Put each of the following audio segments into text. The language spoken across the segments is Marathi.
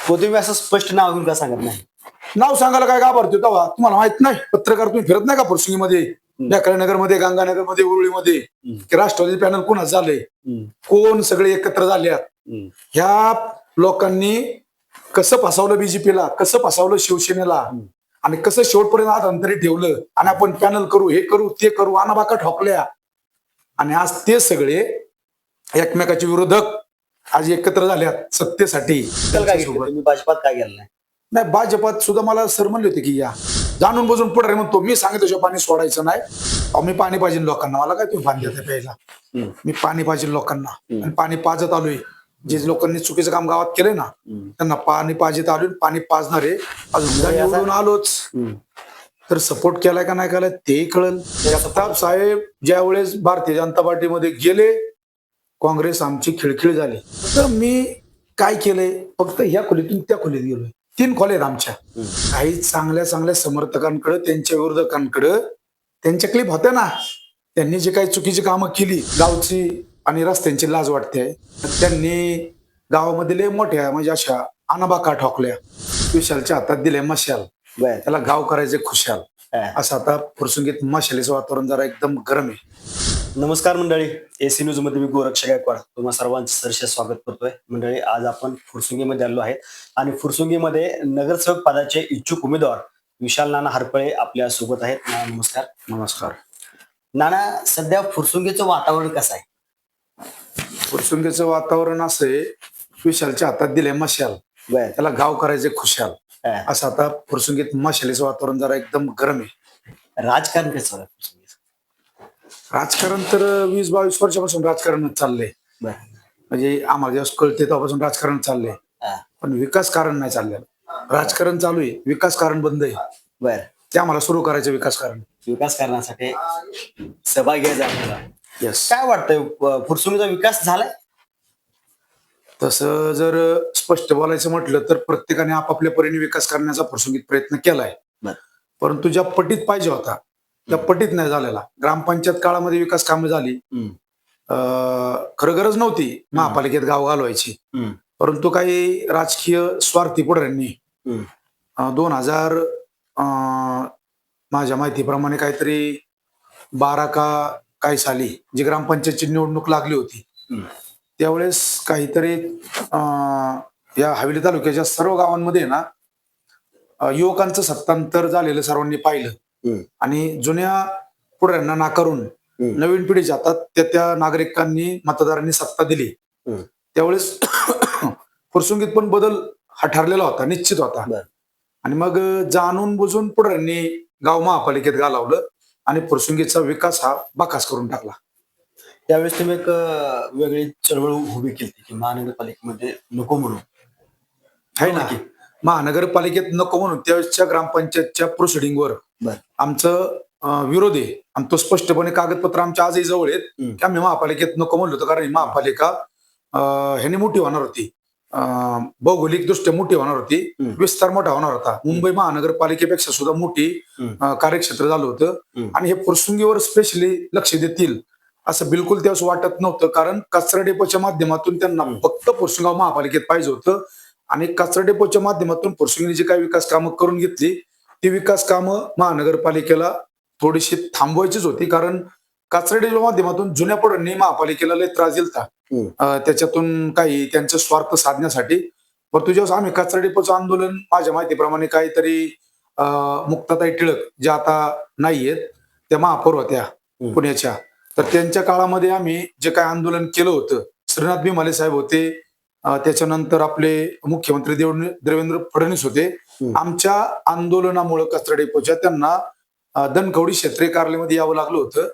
हो, तुम्ही असं स्पष्ट नाव घेऊन का सांगत नाही? नाव सांगायला काय घाबरतो तेव्हा तुम्हाला माहित नाही? पत्रकार तुम्ही फिरत नाही का फुरसुंगीमध्ये, नगरमध्ये, गंगानगरमध्ये, उरुळीमध्ये की राष्ट्रवादी पॅनल कोणाच झालंय, कोण सगळे एकत्र झाल्यात? ह्या लोकांनी कसं फसवलं बीजेपीला, कसं फसवलं शिवसेनेला, आणि कसं शेवटपर्यंत हातांतरी ठेवलं, आणि आपण पॅनल करू, हे करू, ते करू, आनाबाका ठोकल्या, आणि आज ते सगळे एकमेकाचे विरोधक आज एकत्र झाल्यात सत्तेसाठी. तुम्ही भाजपात काय गेला नाही? नाही, भाजपात सुद्धा मला सर म्हणले होते की या जाणून बुजून पुढे म्हणतो, मी सांगितलं पाणी सोडायचं नाही. मी पाणी पाहिजे लोकांना, मला काय तुम्ही पाणी देता प्यायला? मी पाणी पाहिजे लोकांना, आणि पाणी पाजत आलोय. जे लोकांनी चुकीचं काम गावात केलंय ना, त्यांना पाणी पाजत आलोय, पाणी पाजणारे अजून निवडून आलोच. तर सपोर्ट केलाय का नाही केलाय ते कळल. जगताप साहेब ज्या वेळेस भारतीय जनता पार्टीमध्ये गेले, काँग्रेस आमची खिळखिळ झाली. तर मी काय केलंय, फक्त ह्या खोलीतून त्या खोलीत गेलोय. 3 खोल्या आहेत आमच्या. काही चांगल्या चांगल्या समर्थकांकडे, त्यांच्या विरोधकांकडे त्यांच्या क्लिप होत्या ना, त्यांनी जे काही चुकीची कामं केली गावची आणि रस्त्यांची लाज वाटते, त्यांनी गावामध्ये लय मोठ्या म्हणजे अशा अनाबाका ठोकल्या, विशालच्या हातात दिले मशाल, त्याला गाव करायचे खुशाल. असं आता फुरसुंगीत मशालीचं वातावरण जरा एकदम गरम आहे. नमस्कार मंडळी, एसी न्यूज मध्ये मी गोरक्ष गायकवाड तुम्हा सर्वांचं सरसे स्वागत करतोय. मंडळी, आज आपण फुरसुंगीमध्ये आलो आहे आणि फुरसुंगीमध्ये नगरसेवक पदाचे इच्छुक उमेदवार विशाल नाना हरपळे आपल्या सोबत आहेत. नाना नमस्कार. नमस्कार. नाना, सध्या फुरसुंगीचं वातावरण कसं आहे? फुरसुंगीचं वातावरण असं आहे, विशालच्या हातात दिले मशाल, त्याला गाव करायचे खुशाल. असं आता फुरसुंगीत मशालीचं वातावरण जरा एकदम गरम आहे. राजकारण कसं आहे फुरसुंगीचं? राजकारण तर 20-22 वर्षापासून राजकारणच चाललंय. म्हणजे आम्हाला जेव्हा कळते तेव्हापासून राजकारण चाललंय, पण विकास कारण नाही चाललेलं. राजकारण चालू आहे, विकास कारण बंद आहे. ते आम्हाला सुरू करायचं विकास कारण. विकास करण्यासाठी सभा घ्यायचा आपल्याला. यस. काय वाटतंय, फुरसुंगीचा विकास झालाय? तसं जर स्पष्ट बोलायचं म्हटलं तर प्रत्येकाने आपापल्या परीने विकास करण्याचा फुरसुंगीत प्रयत्न केलाय, परंतु ज्या पटीत पाहिजे होता त्या पटीत नाही झालेला. ग्रामपंचायत काळामध्ये विकास कामं झाली, खरं गरज नव्हती महापालिकेत गाव घालवायची, परंतु काही राजकीय स्वार्थी पुढाऱ्यांनी 2000 माझ्या माहितीप्रमाणे काहीतरी 12 का काही साली जी ग्रामपंचायतची निवडणूक लागली होती, त्यावेळेस काहीतरी या हवेली तालुक्याच्या सर्व गावांमध्ये ना युवकांचं सत्तांतर झालेलं सर्वांनी पाहिलं, आणि जुन्या पुढाऱ्यांना नाकारून नवीन पिढीच्या हातात त्या नागरिकांनी, मतदारांनी सत्ता दिली. त्यावेळेस फुरसुंगीत पण बदल हा ठरलेला होता, निश्चित होता. आणि मग जाणून बुजून पुढाऱ्यांनी गाव महापालिकेत घालवलं आणि फुरसुंगीचा विकास हा बाकास करून टाकला. त्यावेळेस तुम्ही एक वेगळी चळवळ उभी केली की महानगरपालिकेमध्ये नको म्हणून, आहे ना. महानगरपालिकेत नको म्हणून त्यावेळेसच्या ग्रामपंचायतच्या प्रोसिडिंगवर आमचं विरोध आहे, आणि तो स्पष्टपणे कागदपत्र आमच्या आजही जवळ आहेत की आम्ही महापालिकेत नको म्हणलो होतो, कारण महापालिका ह्याने मोठी होणार होती, भौगोलिक दृष्ट्या मोठी होणार होती, विस्तार मोठा होणार होता, मुंबई महानगरपालिकेपेक्षा सुद्धा मोठी कार्यक्षेत्र झालं होतं, आणि हे फुरसुंगीवर स्पेशली लक्ष देतील असं बिलकुल त्यावेळेस वाटत नव्हतं. कारण कचरा डेपोच्या माध्यमातून त्यांना फक्त फुरसुंगाव महापालिकेत पाहिजे होतं, आणि कचरा डेपोच्या माध्यमातून फुरसुंगीने जी काही विकास कामं करून घेतली ती विकास कामं महानगरपालिकेला थोडीशी थांबवायचीच होती, कारण कचरा डेपोच्या माध्यमातून जुन्या पुढाऱ्यांनी महापालिकेला लय त्रास दिलता, त्याच्यातून काही त्यांचा स्वार्थ साधण्यासाठी. पण तुझ्यावर आम्ही कचरा डेपोचं आंदोलन, माझ्या माहितीप्रमाणे काहीतरी मुक्ताताई टिळक ज्या आता नाहीयेत, त्या महापौर होत्या पुण्याच्या, तर त्यांच्या काळामध्ये आम्ही जे काही आंदोलन केलं होतं, श्रीनाथ भीमाले साहेब होते, त्याच्यानंतर आपले मुख्यमंत्री देवेंद्र फडणवीस होते. आमच्या आंदोलनामुळे कचरा डेपोच्या त्यांना धनकवडी क्षेत्रीय कार्यालयामध्ये यावं लागलं होतं,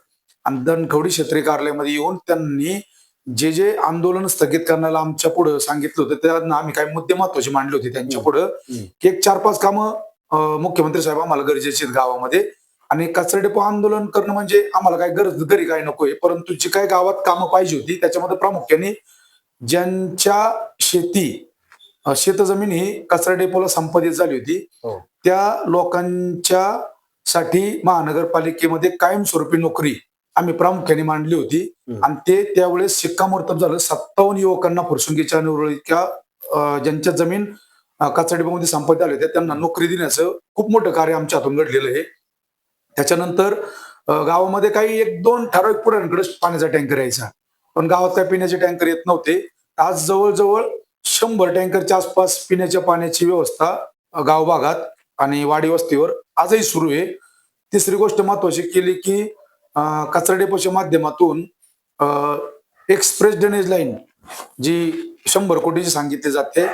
आणि धनकवडी क्षेत्रीय कार्यालयामध्ये येऊन त्यांनी जे जे आंदोलन स्थगित करण्याला आमच्या पुढे सांगितलं होतं, त्यांना आम्ही काही मुद्दे महत्वाचे मांडले होते त्यांच्या पुढे की एक 4-5 कामं मुख्यमंत्री साहेब आम्हाला गरजेची आहेत गावामध्ये, आणि कचरा डेपो आंदोलन करणं म्हणजे आम्हाला काय गरज घरी काय नकोय, परंतु जी काही गावात कामं पाहिजे होती त्याच्यामध्ये प्रामुख्याने ज्यांच्या शेतजमीन ही कचरा डेपोला संपादित झाली होती त्या लोकांच्या साठी महानगरपालिकेमध्ये कायमस्वरूपी नोकरी आम्ही प्रामुख्याने मांडली होती, आणि ते त्यावेळेस शिक्कामोर्तब झालं. 57 युवकांना फुरसुंगीच्या निवडणुकीच्या ज्यांच्या जमीन कचरा डिपोमध्ये संपत्ती आले होते त्यांना नोकरी देण्याचं खूप मोठं कार्य आमच्या हातून घडलेलं आहे. त्याच्यानंतर गावामध्ये काही 1-2 ठराविक पुढाऱ्यांकडे पाण्याचा टँकर यायचा, पण गावात काही पिण्याचे टँकर येत नव्हते. आज जवळजवळ 100 टँकरच्या आसपास पिण्याच्या पाण्याची व्यवस्था गावभागात आणि वाडी वस्तीवर आजही सुरू आहे. तिसरी गोष्ट महत्वाची केली की कचरा डेपोच्या माध्यमातून एक्सप्रेस ड्रेनेज लाईन जी 100 कोटीची सांगितली जाते,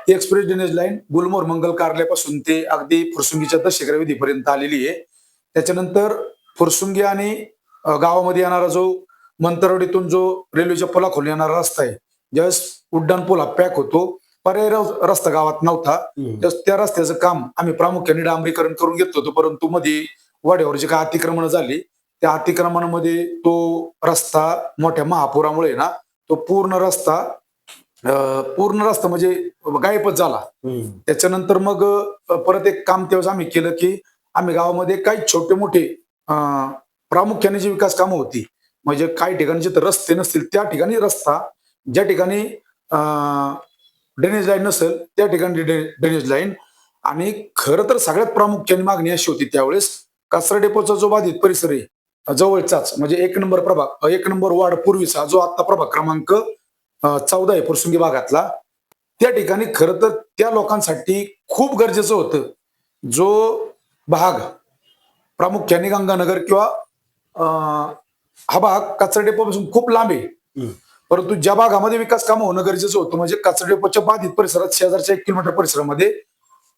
ती एक्सप्रेस ड्रेनेज लाईन गुलमोहर मंगल कार्यालयापासून ते अगदी फुरसुंगीच्या दशेकरा विधीपर्यंत आलेली आहे. त्याच्यानंतर फुरसुंगी आणि गावामध्ये येणारा जो मंतरवाडीतून जो रेल्वेच्या पुलाखालून येणारा रस्ता आहे, ज्यावेळेस उड्डाण पूल हा पॅक होतो, पर्याय रस्ता गावात नव्हता, त्यावेळेस त्या रस्त्याचं काम आम्ही प्रामुख्याने डांबरीकरण करून घेतलं होतं. परंतु मध्ये वाड्यावर जे काही अतिक्रमण झाली, त्या अतिक्रमणामध्ये तो रस्ता मोठ्या महापुरामुळे ना तो पूर्ण रस्ता म्हणजे गायबच झाला. त्याच्यानंतर मग परत एक काम तेव्हा आम्ही केलं की आम्ही गावामध्ये काही छोटे मोठे प्रामुख्याने जी विकास कामं होती, म्हणजे काही ठिकाणी जिथे रस्ते नसतील त्या ठिकाणी रस्ता, ज्या ठिकाणी ड्रेनेज लाईन नसेल त्या ठिकाणी ड्रेनेज लाईन. आणि खरं तर सगळ्यात प्रामुख्याने मागणी अशी होती त्यावेळेस, कचरा डेपोचा जो बाधित परिसर आहे जवळचाच म्हणजे 1 नंबर प्रभाग, 1 नंबर वार्ड पूर्वीचा जो आता प्रभाग क्रमांक 14 आहे फुरसुंगी भागातला, त्या ठिकाणी खरं तर त्या लोकांसाठी खूप गरजेचं होतं. जो भाग प्रामुख्याने गंगानगर किंवा हा भाग कचरा डेपोपासून खूप लांब आहे, परंतु ज्या भागामध्ये विकास कामं होणं गरजेचं होतं म्हणजे कचरा डेपोच्या बाधित परिसरात शेजारच्या 1 किलोमीटर परिसरामध्ये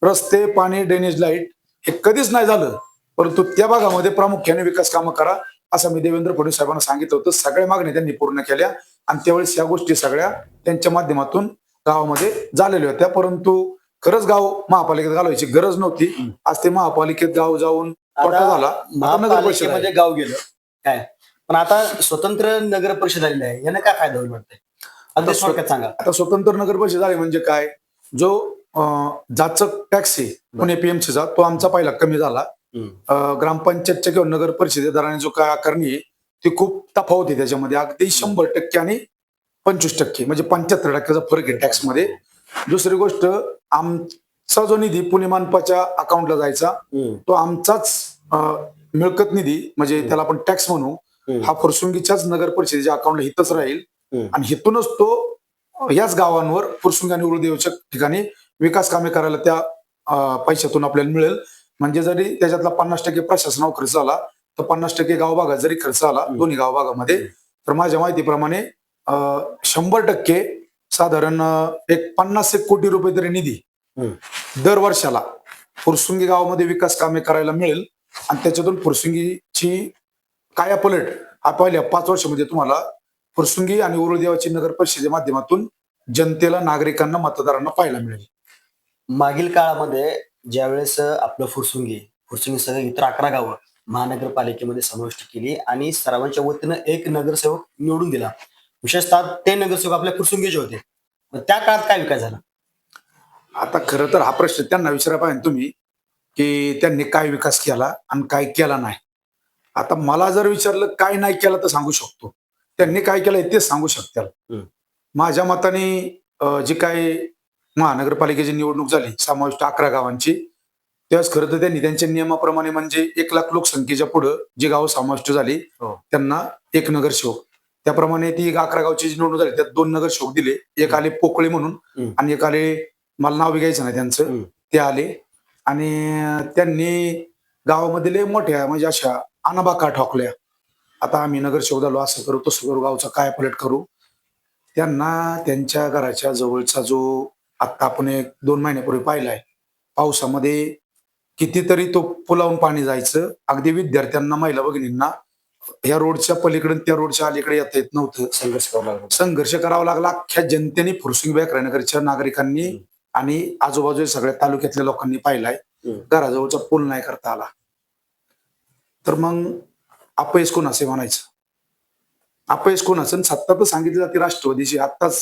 रस्ते, पाणी, ड्रेनेज लाईट हे कधीच नाही झालं. परंतु त्या भागामध्ये प्रामुख्याने विकास कामं करा असं मी देवेंद्र फडणवीस साहेबांना सांगितलं होतं. सगळ्या मागण्या त्यांनी पूर्ण केल्या आणि त्यावेळेस या गोष्टी सगळ्या त्यांच्या माध्यमातून गावामध्ये झालेल्या होत्या. परंतु खरंच गाव महापालिकेत घालवायची गरज नव्हती. आज ते महापालिकेत गाव जाऊन तोटा झाला. आता नगर परिषद आहे. महापालिकेमध्ये गाव गेलं काय, पण आता स्वतंत्र नगर परिषद आलेली आहे, याने काय फायदा होईल वाटतंय? अगदी थोडक्यात सांगा. आता स्वतंत्र नगर परिषद झाली म्हणजे काय, जो जाचक टॅक्स आहे पुणे पीएमसीचा तो आमचा पहिला कमी झाला. ग्रामपंचायतच्या किंवा नगर परिषदेदाराने जो काय आकारणी आहे ती खूप तफावत आहे त्याच्यामध्ये, अगदी 100% आणि 25% म्हणजे 75% फरक आहे टॅक्स मध्ये. दुसरी गोष्ट, आमचा जो निधी पुणे मनपाच्या अकाउंटला जायचा तो आमचाच मिळकत निधी म्हणजे त्याला आपण टॅक्स म्हणू, हा फुरसुंगीच्याच नगर परिषदेच्या अकाउंटला हितच राहील आणि हितूनच तो याच गावांवर फुरसुंगी आणि उरुळदेवच्या ठिकाणी विकास कामे करायला त्या पैशातून आपल्याला मिळेल. म्हणजे जरी त्याच्यातला 50% प्रशासनावर खर्च आला तर 50% गाव भागात जरी खर्च आला दोन्ही गाव भागामध्ये, तर माझ्या माहितीप्रमाणे 100% साधारण एक 50 कोटी रुपये तरी निधी दर वर्षाला फुरसुंगी गावामध्ये विकास कामे करायला मिळेल. आणि त्याच्यातून फुरसुंगीची कायापलट हा पहिल्या 5 वर्षामध्ये तुम्हाला फुरसुंगी आणि उरुळदेवाची नगर परिषदेच्या माध्यमातून जनतेला, नागरिकांना, मतदारांना पाहायला मिळेल. मागील काळामध्ये ज्यावेळेस आपलं फुरसुंगी सगळं इतर 11 गावं महानगरपालिकेमध्ये समाविष्ट केली आणि सर्वांच्या वतीनं एक नगरसेवक निवडून दिला. विशेषतः ते नगरसेवक आपल्या फुरसुंगीचे होते. मग त्या काळात काय विकास झाला? आता खरं तर हा प्रश्न त्यांना विचारा पाहिजे तुम्ही की त्यांनी काय विकास केला आणि काय केला नाही. आता मला जर विचारलं काय नाही केलं तर सांगू शकतो, त्यांनी काय केलं तेच सांगू शकतात. माझ्या मताने जी काय महानगरपालिकेची निवडणूक झाली समाविष्ट 11 गावांची, त्यावेळेस खरं तर त्यांनी त्यांच्या नियमाप्रमाणे म्हणजे 1 लाख लोकसंख्येच्या पुढे जी गावं समाविष्ट झाली त्यांना एक नगरसेवक, त्याप्रमाणे ती 11 गावची जी निवडणूक झाली त्यात 2 नगरसेवक दिले. एक आले पोकळे म्हणून आणि एक आले, मला नाव बी घ्यायचं नाही त्यांचं, ते आले आणि त्यांनी गावामध्ये लय मोठ्या म्हणजे अशा अनाबाका ठोकल्या. आता आम्ही नगरसेवक झालो, असं करू तसं करू, गावचा काय पलट करू. त्यांना त्यांच्या घराच्या जवळचा जो आता आपण 1-2 महिन्यापूर्वी पाहिलाय, पावसामध्ये कितीतरी तो पुलावून पाणी जायचं, अगदी विद्यार्थ्यांना, महिला भगिनींना या रोडच्या पलीकडे त्या रोडच्या अलीकडे येता येत नव्हतं. संघर्ष करावा लागला अख्ख्या जनतेने, फुरसुंगी नगरच्या नागरिकांनी आणि आजूबाजूच्या सगळ्या तालुक्यातल्या लोकांनी पाहिलाय. घराजवळचा पूल नाही करता आला. तर मग अपयश कोणाचे म्हणायचं, अपयश कोणाचं? सत्ता तर सांगितली जाते राष्ट्रवादीची. आत्ताच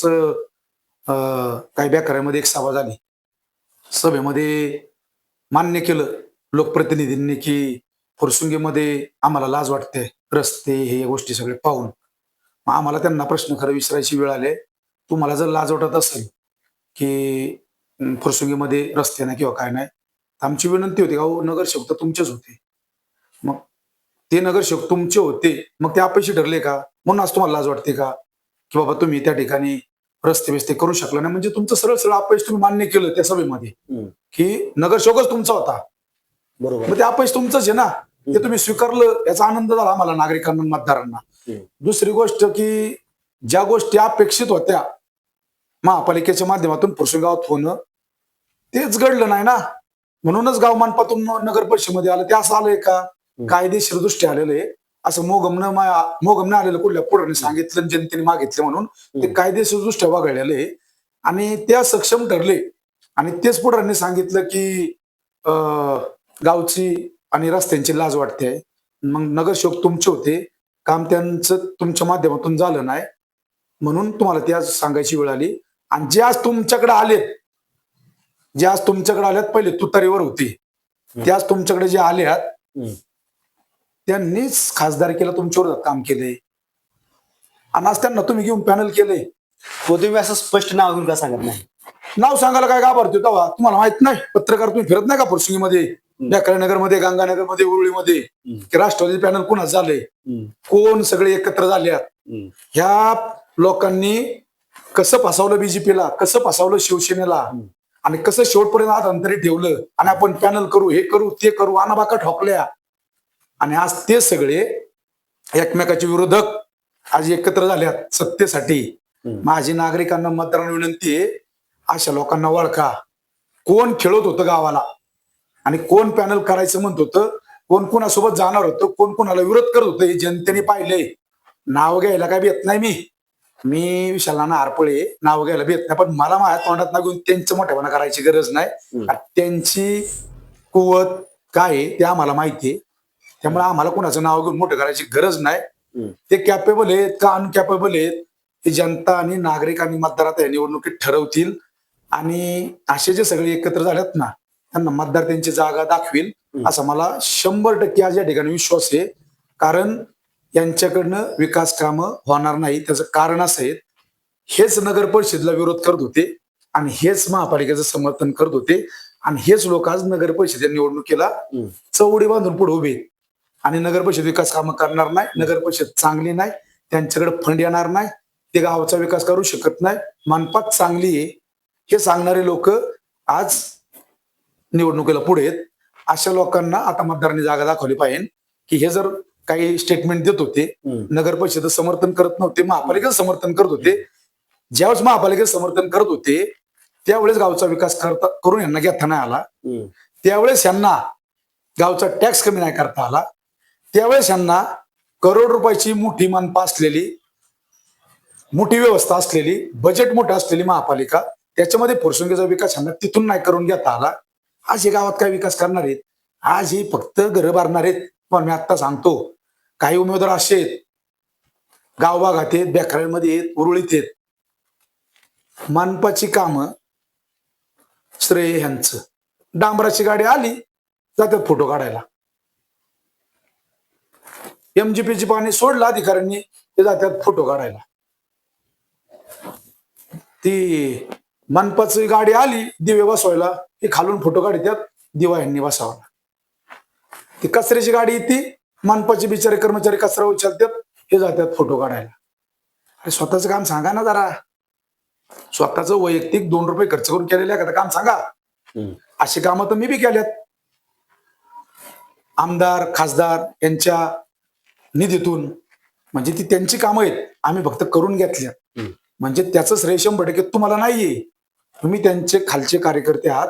काही बेकाऱ्यामध्ये एक सभा झाली, सभेमध्ये मान्य केलं लोकप्रतिनिधींनी की फुरसुंगीमध्ये आम्हाला लाज वाटते, रस्ते हे गोष्टी सगळे पाहून. मग आम्हाला त्यांना प्रश्न खरं विचारायची वेळ आले, तुम्हाला जर लाज वाटत असेल की फुरसुंगीमध्ये रस्ते नाही किंवा काय नाही. आमची विनंती होती का हो, नगरसेवक तर तुमचेच होते. मग ते नगरसेवक तुमचे होते, मग ते अपयशी ठरले का? म्हणून आज तुम्हाला लाज वाटते का? की बाबा तुम्ही त्या ठिकाणी रस्ते बिस्ते करू शकला नाही, म्हणजे तुमचं सरळ सरळ अपयश तुम्ही मान्य केलं त्या सभेमध्ये, हम्म. की नगरसेवकच तुमचा होता. बरोबर. मग ते अपयश तुमचंच आहे ना, ते तुम्ही स्वीकारलं, याचा आनंद झाला आम्हाला नागरिकांना, मतदारांना. हम्म. दुसरी गोष्ट की ज्या गोष्टी अपेक्षित होत्या महापालिकेच्या माध्यमातून फुरसुंगी गावात होणं, तेच घडलं नाही ना. म्हणूनच गाव मानपातून नगर परिषदेमध्ये आलं. ते असं आलंय का कायदेशीर दृष्टी आलेलं आहे, असं मोगमनं आलेलं कुठल्या पुढे सांगितलं, जनतेने मागितलं म्हणून ते कायदेशीर दृष्ट्या वगळलेलं आहे. आणि त्या सक्षम ठरले आणि तेच पुढाऱ्यांनी सांगितलं की गावची आणि रस्त्यांची लाज वाटते. मग नगरसेवक तुमचे होते, काम त्यांचं तुमच्या माध्यमातून झालं नाही, म्हणून तुम्हाला ते आज सांगायची वेळ आली. आणि जे आज तुमच्याकडे आलेत, पहिले तुतारीवर होते, ते आज तुमच्याकडे जे आल्यात, त्यांनीच खासदारकीला तुमच्यावर काम केले आणि आज त्यांना तुम्ही घेऊन पॅनल केले. हो, तुम्ही असं स्पष्ट नाव घेऊन का सांगत नाही? नाव सांगायला काय घाबरतो तेव्हा? तुम्हाला माहित नाही, पत्रकार तुम्ही फिरत नाही का फुरसुंगीमध्ये, नगरमध्ये, गंगानगरमध्ये, उरुळीमध्ये, की राष्ट्रवादी पॅनल कुणाच झालंय, कोण सगळे एकत्र झाल्यात? ह्या लोकांनी कसं फसवलं बीजेपीला, कसं फसवलं शिवसेनेला, आणि कसं शेवटपर्यंत आज अंतरी ठेवलं, आणि आपण पॅनल करू, हे करू, ते करू, अनाबाका ठोकल्या. आणि आज ते सगळे एकमेकाचे विरोधक आज एकत्र झाल्यात सत्तेसाठी. माझी नागरिकांना, मतदारांना विनंती आहे, अशा लोकांना ओळखा. कोण खेळत होतं गावाला आणि कोण पॅनल करायचं म्हणत होतं, कोण कोणासोबत जाणार होतं, कोण कोणाला विरोध करत होतं, हे जनतेने पाहिलंय. नाव घ्यायला काय भेट नाही, मी विशाल हरपळे नाव घ्यायला भेट नाही, पण मला माझ्या तोंडात ना घेऊन त्यांचं मोठेपणा करायची गरज नाही. त्यांची कुवत काय आहे ते आम्हाला माहिती आहे, त्यामुळे आम्हाला कोणाचं नाव घेऊन मोठं करायची गरज नाही. ते कॅपेबल आहेत का अनकॅपेबल आहेत हे जनता आणि नागरिक आणि मतदारात या निवडणुकीत ठरवतील. आणि असे जे सगळे एकत्र झालेत ना, त्यांना मतदार त्यांची जागा दाखवील असा मला 100% आज या ठिकाणी विश्वास आहे. कारण यांच्याकडनं विकास कामं होणार नाही. त्याचं कारण असं आहे, हेच नगर परिषदेला विरोध करत होते आणि हेच महापालिकेचं समर्थन करत होते आणि हेच लोक आज नगर परिषदेच्या निवडणुकीला चौडी बांधून पुढे उभे आणि नगर परिषद विकास कामं करणार नाही, नगर परिषद चांगली नाही, त्यांच्याकडे फंड येणार नाही, ते गावाचा विकास करू शकत नाही, मनपात चांगली आहे, हे सांगणारे लोक आज निवडणुकीला पुढे आहेत. अशा लोकांना आता मतदारांनी जागा दाखवली पाहिजे की हे जर काही स्टेटमेंट देत होते, नगर परिषद समर्थन करत नव्हते, महापालिकेचं समर्थन करत होते, ज्यावेळेस महापालिकेचं समर्थन करत होते त्यावेळेस गावचा विकास करून यांना घेता नाही आला, त्यावेळेस यांना गावचा टॅक्स कमी नाही करता आला, त्यावेळेस यांना करोड रुपयाची मोठी मानपा असलेली, मोठी व्यवस्था असलेली, बजेट मोठं असलेली महापालिका, त्याच्यामध्ये फुरसुंगीचा विकास यांना तिथून नाही करून घेता आला. आज हे गावात काय विकास करणार आहेत? आज हे फक्त घरं भरणार आहेत. पण मी आता सांगतो, काही उमेदवार असे आहेत गाव भागात आहेत, बेखऱ्यांमध्ये आहेत, उरुळीत आहेत, मनपाची कामं श्रेय ह्यांचं. डांबराची गाडी आली जातात फोटो काढायला, एमजीपीची पाणी सोडलं अधिकाऱ्यांनी ते जातात फोटो काढायला. ती मनपाची गाडी आली दिवे बसवायला, ती खालून फोटो काढतात, दिवा यांनी बसावा. ती कचऱ्याची गाडी येते, मनपाचे बिचारे कर्मचारी कचरा उचलतात, हे जातात फोटो काढायला. अरे स्वतःचं काम सांगा ना जरा, स्वतःचं वैयक्तिक 2 रुपये खर्च करून केलेलं एखादं काम सांगा. अशी कामं तर मी बी केल्यात, आमदार खासदार यांच्या निधीतून, म्हणजे ती त्यांची कामं आहेत, आम्ही फक्त करून घेतल्यात. म्हणजे त्याचं श्रेय 100% तुम्हाला नाहीये, तुम्ही त्यांचे खालचे कार्यकर्ते आहात.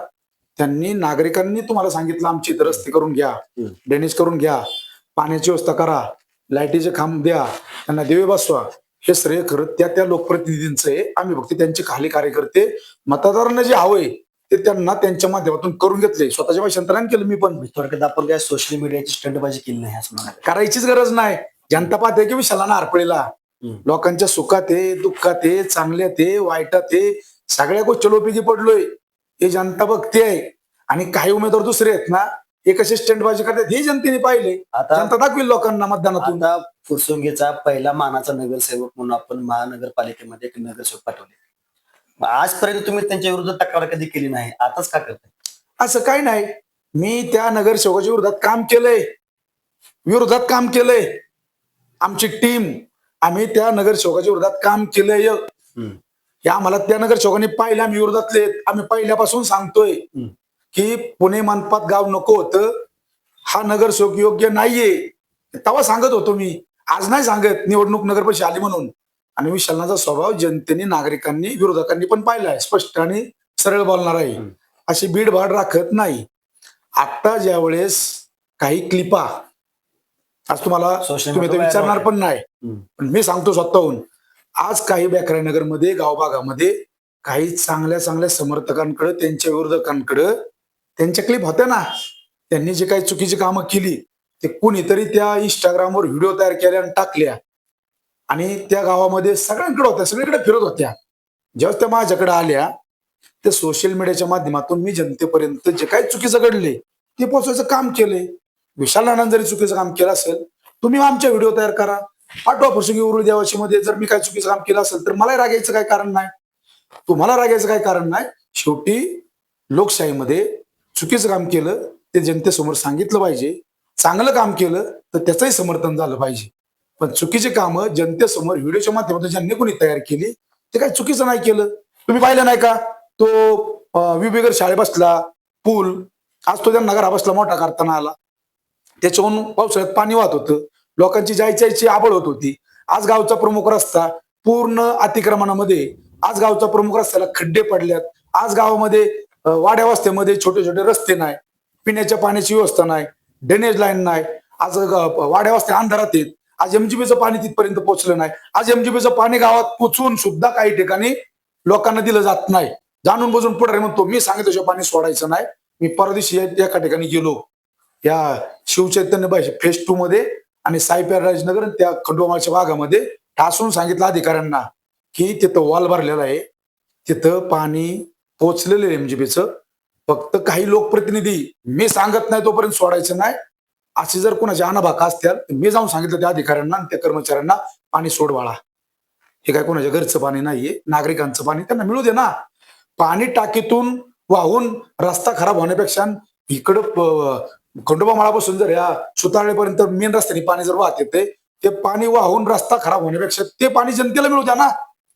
त्यांनी नागरिकांनी तुम्हाला सांगितलं आमची इथं रस्ते करून घ्या, ड्रेनेज करून घ्या, पाण्याची व्यवस्था करा, लाईटीचे खांब द्या, त्यांना दिवे बसवा, हे श्रेय खरं त्या लोकप्रतिनिधींचं आहे. आम्ही फक्त त्यांचे खाली कार्यकर्ते, मतदारांना जे हवंय ते त्यांना त्यांच्या माध्यमातून करून घेतले. स्वतःच्या पैशांतराने केलं मी पण. थोडक्यात आपण काय सोशल मीडियाची स्टंटबाजी केली नाही असं म्हणाले? करायचीच गरज नाही. जनता पाहते की विशाल हरपळेला लोकांच्या सुखात आहे, दुःखात आहे, चांगल्यात आहे, वाईटात आहे, सगळ्या गोष्टी उपयोगी पडलोय, हे जनता बघते आहे. आणि काही उमेदवार दुसरे आहेत ना, हे कसे स्टंटबाजी करतात हे जनतेने पाहिले. आता जनता दाखवेल लोकांना मतदानातून. आता फुरसुंगीचा पहिला मानाचा नगरसेवक म्हणून आपण महानगरपालिकेमध्ये एक नगरसेवक पाठवले. आजपर्यंत तुम्ही त्यांच्या विरुद्ध तक्रार कधी केली नाही, आताच का करताय? असं काही नाही. मी त्या नगरसेवकाच्या विरोधात काम केलंय. आमची टीम, आम्ही त्या नगरसेवकाच्या विरोधात काम केलंय. हम्म. हे आम्हाला त्या नगरसेवकांनी पाहिलं, आम्ही विरोधातले आहेत. आम्ही पहिल्यापासून सांगतोय की पुणे मनपात गाव नको होतं, हा नगरसेवक योग्य नाहीये. तेव्हा सांगत होतो मी, आज नाही सांगत. निवडणूक नगरपरिषद आली म्हणून. आणि विशालनाचा स्वभाव जनतेने, नागरिकांनी, विरोधकांनी पण पाहिलाय. स्पष्ट आणि सरळ बोलणार आहे, अशी बीडभाड राखत नाही. आता ज्या वेळेस काही क्लिपा, आज तुम्हाला Social तुम्ही तर media विचारणार पण नाही, हम्म. पण मी सांगतो स्वतःहून, आज काही नगरमध्ये, गाव भागामध्ये काही चांगल्या चांगल्या समर्थकांकडे, त्यांच्या विरोधकांकडे त्यांच्या क्लिप होत्या ना. त्यांनी जे काही चुकीची कामं केली ते कुणीतरी त्या इंस्टाग्रामवर व्हिडिओ तयार केल्या आणि टाकल्या, आणि त्या गावामध्ये सगळ्यांकडे होत्या, सगळीकडे फिरत होत्या. जेव्हा त्या माझ्याकडे आल्या, ते सोशल मीडियाच्या माध्यमातून मी जनतेपर्यंत जे काही चुकीचं घडले ते पोहोचवायचं काम केले. विशाल नानांनी जरी चुकीचं काम केलं असेल, तुम्ही आमच्या व्हिडिओ तयार करा, पाठवा प्रसंगी उरुळ देवाची मध्ये. जर मी काही चुकीचं काम केलं असेल तर मला रागायचं काही कारण नाही, तुम्हाला रागायचं काही कारण नाही. शेवटी लोकशाहीमध्ये चुकीचं काम केलं ते जनतेसमोर सांगितलं पाहिजे, चांगलं काम केलं तर त्याचंही समर्थन झालं पाहिजे. पण चुकीची कामं जनतेसमोर व्हिडिओच्या माध्यमातून ज्यांनी कोणी तयार केली ते काही चुकीचं नाही केलं. तुम्ही पाहिलं नाही का, तो विवेगर शाळे बसला पूल, आज तो त्यांना घरा बसला मोठा करताना आला. त्याच्याहून पावसाळ्यात पाणी वाहत होतं, लोकांची जायची आबळ होत होती. आज गावचा प्रमुख रस्ता पूर्ण अतिक्रमणामध्ये, आज गावचा प्रमुख रस्त्याला खड्डे पडल्यात. आज गावामध्ये वाड्या वस्त्यामध्ये छोटे छोटे रस्ते नाही, पिण्याच्या पाण्याची व्यवस्था नाही, ड्रेनेज लाईन नाही. आज वाड्या वस्त्या अंधारात आहेत. आज एमजीबीचं पाणी तिथपर्यंत पोहोचलं नाही. आज एमजीबीचं पाणी गावात पोचून सुद्धा काही ठिकाणी लोकांना दिलं जात नाही. जाणून बुजून पुढे म्हणतो मी सांगितलं पाणी सोडायचं नाही. मी परदेशी एका ठिकाणी गेलो, या शिवचैतन्य फेज 2 मध्ये आणि साई राजनगर त्या खंडोबाच्या भागामध्ये, ठासून सांगितलं अधिकाऱ्यांना की तिथं वॉल भरलेला आहे, तिथं पाणी पोचलेलं आहे एमजीबीचं. फक्त काही लोकप्रतिनिधी मी सांगत नाही तोपर्यंत सोडायचं नाही, असे जर कोणाचे अनाभाका असतील मी जाऊन सांगितलं त्या अधिकाऱ्यांना आणि त्या कर्मचाऱ्यांना पाणी सोडवाळा. हे काय कोणाच्या घरचं पाणी नाहीये, नागरिकांचं पाणी त्यांना मिळू दे ना. पाणी टाकीतून वाहून रस्ता खराब होण्यापेक्षा इकडं खंडोबा माळापासून जर या सुतारळेपर्यंत मेन रस्त्याने पाणी जर वाहत येते, ते पाणी वाहून रस्ता खराब होण्यापेक्षा ते पाणी जनतेला मिळू द्या ना.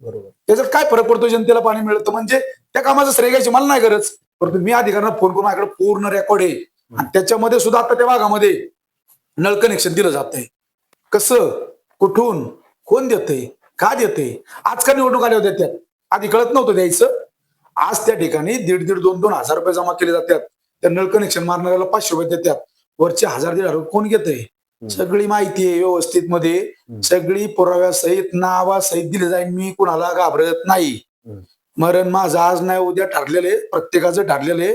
बरोबर. त्याच्यात काय फरक पडतो, जनतेला पाणी मिळतं म्हणजे त्या कामाचं श्रेय घ्यायची मला नाही गरज. परंतु मी अधिकाऱ्यांना फोन करून माझ्याकडे पूर्ण रेकॉर्ड आहे, आणि त्याच्यामध्ये सुद्धा आता त्या भागामध्ये नळ कनेक्शन दिलं जातंय. कसं, कुठून, कोण देतंय, का देतंय. आज का निवडणूक आल्या होत्या त्यात आधी कळत नव्हतं द्यायचं. आज त्या ठिकाणी 1,500-2,000 हजार रुपये जमा केले जातात. त्या नळ कनेक्शन मारणाऱ्याला 500 रुपये देतात. वरचे 1,000-1,500 रुपये कोण घेतंय, सगळी माहिती आहे व्यवस्थित मध्ये, सगळी पुराव्यासहित नावासहित दिली जाईल. मी कुणाला घाबरत नाही. मरण माझं आज नाही उद्या ठरलेले, प्रत्येकाचं ठरलेले.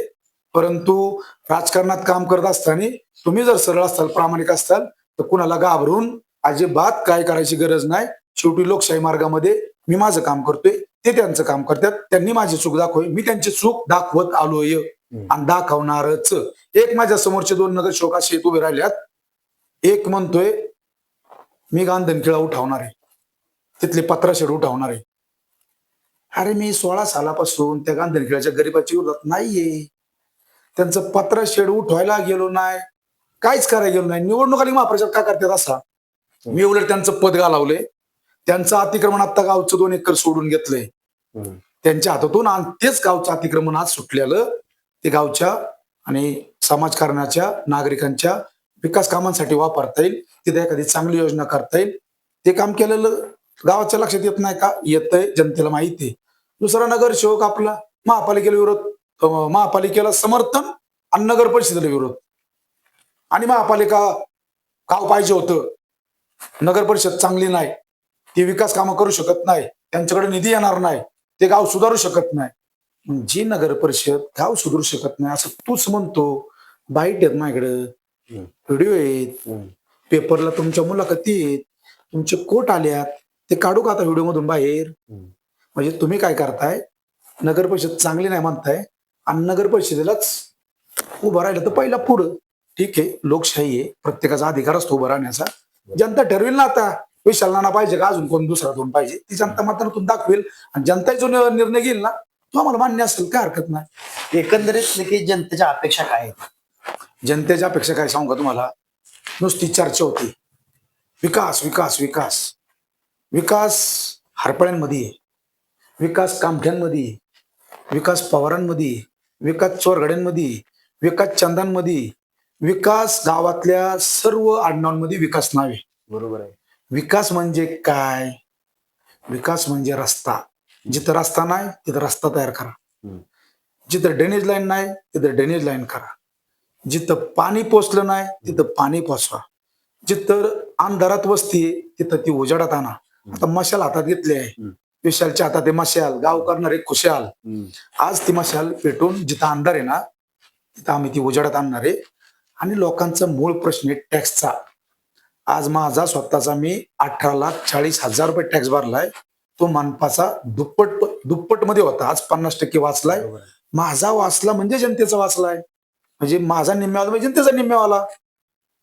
परंतु राजकारणात काम करत असताना तुम्ही जर सरळ असाल, प्रामाणिक असाल, तर कुणाला घाबरून अजिबात काय करायची गरज नाही. शेवटी लोकशाही मार्गामध्ये मी माझं काम करतोय, ते त्यांचं काम करतात. त्यांनी माझी चूक दाखवली, मी त्यांची चूक दाखवत आलोय आणि दाखवणारच. एक माझ्या समोरचे 2 नगरसेवक असे उभे राहिल्यात. एक म्हणतोय मी गांधनखिळा उठवणार आहे, तिथले पत्राशेड उठवणार आहे. अरे मी 16 सालापासून त्या गांधनखिळाच्या गरीबाची विरोधात नाहीये. त्यांचं पत्राशेड उठवायला गेलो नाही, काहीच करायला गेलो नाही. निवडणूक आली महाप्रचार का करतात असा. मी उलट त्यांचं पद घालवलंय. त्यांचं अतिक्रमण आता गावचं 2 एकर सोडून घेतलंय त्यांच्या हातातून, आणि तेच गावचं अतिक्रमण आज सुटलेलं ते गावच्या आणि समाजकारणाच्या, नागरिकांच्या विकास कामांसाठी वापरता येईल. तिथे एखादी चांगली योजना करता येईल. ते काम केलेलं गावाच्या लक्षात येत नाही का, येतंय, जनतेला माहिती आहे. दुसरा नगरसेवक आपला महापालिकेला विरोध, महापालिकेला समर्थन आणि नगर परिषदेला विरोध. आणि महापालिका गाव पाहिजे होतं, नगर परिषद चांगली नाही, ती विकास कामं करू शकत नाही, त्यांच्याकडे निधी येणार नाही, ते गाव सुधारू शकत नाही. जी नगर परिषद गाव सुधारू शकत नाही असं तूच म्हणतो. बाईट आहेत माझ्याकडं, व्हिडिओ आहेत, पेपरला तुमच्या मुलाखती आहेत, तुमचे कोट आल्यात, ते काढू का आता व्हिडिओ मधून बाहेर. म्हणजे तुम्ही काय करताय, नगर परिषद चांगली नाही म्हणताय आणि नगर परिषदेलाच उभं राहिलं तर पहिला पुढं. ठीक आहे, लोकशाही आहे, प्रत्येकाचा अधिकार असतो उभं राहण्याचा. जनता ठरवेल ना आता विशाल नाना पाहिजे का अजून कोण दुसरा दोन पाहिजे, ती जनता मतदानातून दाखवेल. आणि जनता जो निर्णय घेईल ना तो आम्हाला मान्य असेल, काय हरकत नाही. एकंदरीत नक्की जनतेच्या अपेक्षा काय आहेत? जनतेच्या अपेक्षा काय सांगू का तुम्हाला, नुसती चर्चा होती, विकास विकास विकास विकास हरपळ्यांमध्ये आहे, विकास कामठ्यांमध्ये आहे, विकास पवारांमध्ये आहे, विकास चोरगड्यांमध्ये आहे, विकास चंदांमध्ये, विकास गावातल्या सर्व आडनावांमध्ये विकास नावे. बरोबर आहे. विकास म्हणजे काय? विकास म्हणजे रस्ता. जिथं रस्ता नाही तिथं रस्ता तयार करा, जिथं ड्रेनेज लाईन नाही तिथं ड्रेनेज लाईन करा, जिथं पाणी पोचलं नाही तिथं पाणी पोचवा, जिथं अंधारात वस्ती आहे तिथं ती उजाडात आणा. आता मशाल हातात घेतली आहे, विशालच्या हातात आहे मशाल, गाव करणारे खुशाल. आज ती मशाल पेटून जिथं अंधार आहे ना तिथं आम्ही ती उजाडात आणणार आहे. आणि लोकांचा मूळ प्रश्न आहे टॅक्सचा. आज माझा स्वतःचा मी 18,40,000 रुपये टॅक्स भरलाय, तो मनपाचा दुप्पट मध्ये होता, आज 50% वाचलाय. माझा वाचला म्हणजे जनतेचा वाचलाय, म्हणजे माझा निम्म्यावाला म्हणजे जनतेचा निम्म्यावाला.